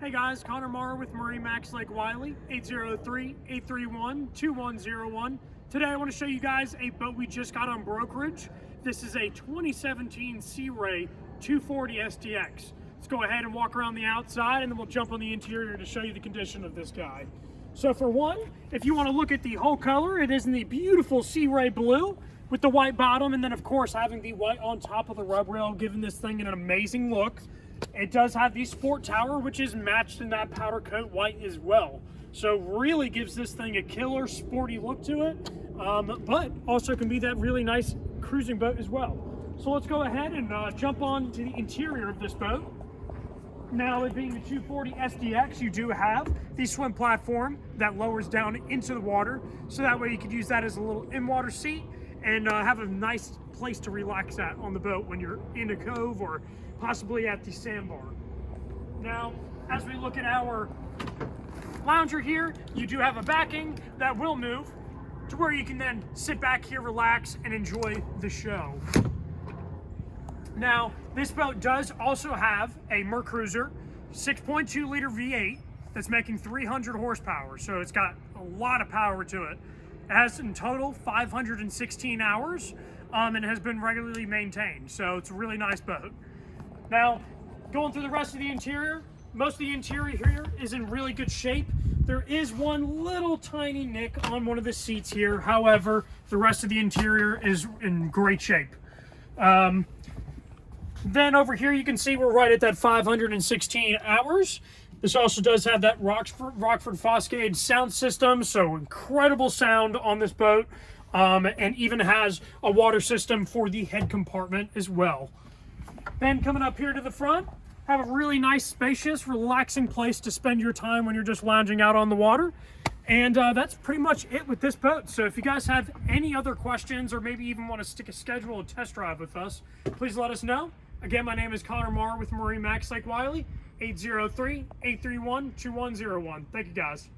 Hey guys, Connor Marr with MarineMax Lake Wylie, 803-831-2101. Today I want to show you guys a boat we just got on brokerage. This is a 2017 Sea Ray 240 SDX. Let's go ahead and walk around the outside and then we'll jump on the interior to show you the condition of this guy. So for one, if you want to look at the whole color, it is in the beautiful Sea Ray blue with the white bottom, and then of course having the white on top of the rub rail, giving this thing an amazing look. It does have the sport tower, which is matched in that powder coat white as well. So really gives this thing a killer sporty look to it, but also can be that really nice cruising boat as well. So let's go ahead and jump on to the interior of this boat. Now, it being the 240 SDX, you do have the swim platform that lowers down into the water, so that way you could use that as a little in-water seat and have a nice place to relax at on the boat when you're in a cove or possibly at the sandbar. Now, as we look at our lounger here, you do have a backing that will move to where you can then sit back here, relax, and enjoy the show. Now, this boat does also have a Mercruiser 6.2 liter V8 that's making 300 horsepower, so it's got a lot of power to it. It has in total 516 hours and has been regularly maintained, so it's a really nice boat. Now, going through the rest of the interior, most of the interior here is in really good shape. There is one little tiny nick on one of the seats here. However, the rest of the interior is in great shape. Then over here, you can see we're right at that 516 hours. This also does have that Rockford Fosgate sound system, so incredible sound on this boat, and even has a water system for the head compartment as well. Then coming up here to the front, have a really nice, spacious, relaxing place to spend your time when you're just lounging out on the water. And that's pretty much it with this boat. So if you guys have any other questions or maybe even want to stick a schedule a test drive with us, please let us know. Again, my name is Connor Marr with MarineMax Lake Wylie, 803-831-2101. Thank you guys.